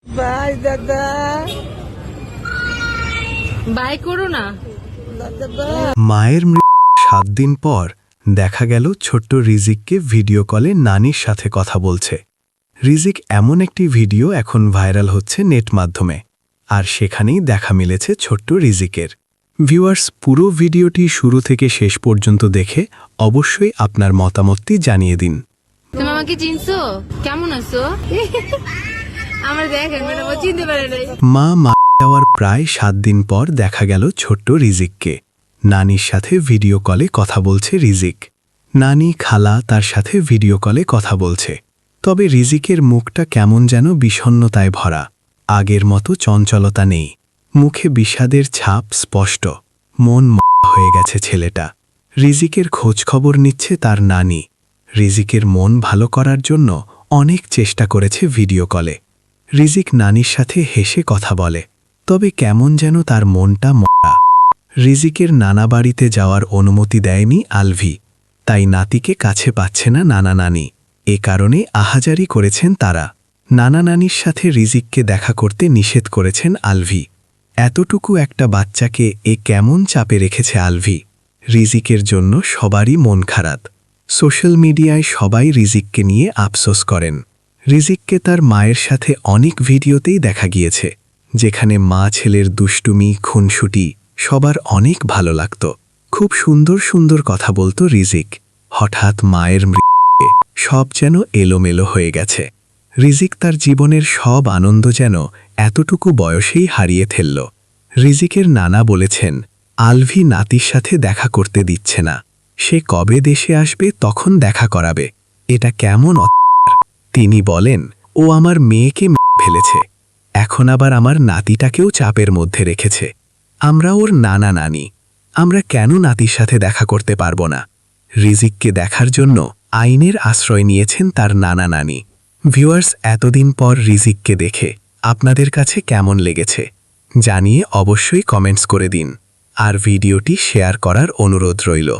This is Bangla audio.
বাই দাদা, বাই করো না। মায়ের মৃত্যু 7 দিন পর দেখা গেল ছোট্ট রিজিককে ভিডিও কলে নানির সাথে কথা বলছে। রিজিক এমন একটি ভিডিও এখন ভাইরাল হচ্ছে নেট মাধ্যমে, আর সেখানেই দেখা মিলেছে ছোট্ট রিজিকের। ভিউয়ার্স, পুরো ভিডিওটি শুরু থেকে শেষ পর্যন্ত দেখে অবশ্যই আপনার মতামতটি জানিয়ে দিন। তুমি আমাকে চিনছো? কেমন আছো? আমার দেখেন ম্যাডাম, চিনতে পারে নাই। মা মারা যাওয়ার প্রায় 7 দিন পর দেখা গেল ছোট্ট রিজিককে। নানির সাথে ভিডিও কলে কথা বলছে রিজিক। নানি, খালা তার সাথে ভিডিও কলে কথা বলছে। তবে রিজিকের মুখটা কেমন যেন বিষণ্ণতায় ভরা। আগের মতো চঞ্চলতা নেই, মুখে বিষাদের ছাপ স্পষ্ট। মন হয়ে গেছে ছেলেটা। রিজিকের খোঁজখবর নিচ্ছে তার নানি। রিজিকের মন ভালো করার জন্য অনেক চেষ্টা করেছে ভিডিও কলে। রিজিক নানির সাথে হেসে কথা বলে, তবে কেমন যেন তার মনটা মরা। রিজিকের নানা বাড়িতে যাওয়ার অনুমতি দেয়নি আলভি, তাই নাতিকে কাছে পাচ্ছে না নানা নানি। এ কারণে আহাজারি করেছেন তারা। নানা নানির সাথে রিজিককে দেখা করতে নিষেধ করেছেন আলভি। এতটুকু একটা বাচ্চাকে এ কেমন চাপে রেখেছে আলভি। রিজিকের জন্য সবারই মন খারাপ। সোশ্যাল মিডিয়ায় সবাই রিজিককে নিয়ে আফসোস করেন। রিজিককে তার মায়ের সাথে অনেক ভিডিওতেই দেখা গিয়েছে, যেখানে মা ছেলের দুষ্টুমি, খুনসুটি সবার অনেক ভালো লাগত। খুব সুন্দর সুন্দর কথা বলতো রিজিক। হঠাৎ মায়ের মৃত্যুতে সব যেন এলোমেলো হয়ে গেছে। রিজিক তার জীবনের সব আনন্দ যেন এতটুকু বয়সেই হারিয়ে ফেলল। রিজিকের নানা বলেছেন, আলভি নাতির সাথে দেখা করতে দিচ্ছে না। সে কবে দেশে আসবে তখন দেখা করাবে। এটা কেমন তিনি বলেন, ও আমার মেয়েকে ফেলেছে, এখন আবার আমার নাতিটাকেও চাপের মধ্যে রেখেছে। আমরা ওর নানা নানি, আমরা কেন নাতির সাথে দেখা করতে পারব না? রিজিককে দেখার জন্য আইনের আশ্রয় নিয়েছেন তার নানা নানি। ভিউয়ার্স, এতদিন পর রিজিককে দেখে আপনাদের কাছে কেমন লেগেছে জানিয়ে অবশ্যই কমেন্টস করে দিন, আর ভিডিওটি শেয়ার করার অনুরোধ রইল।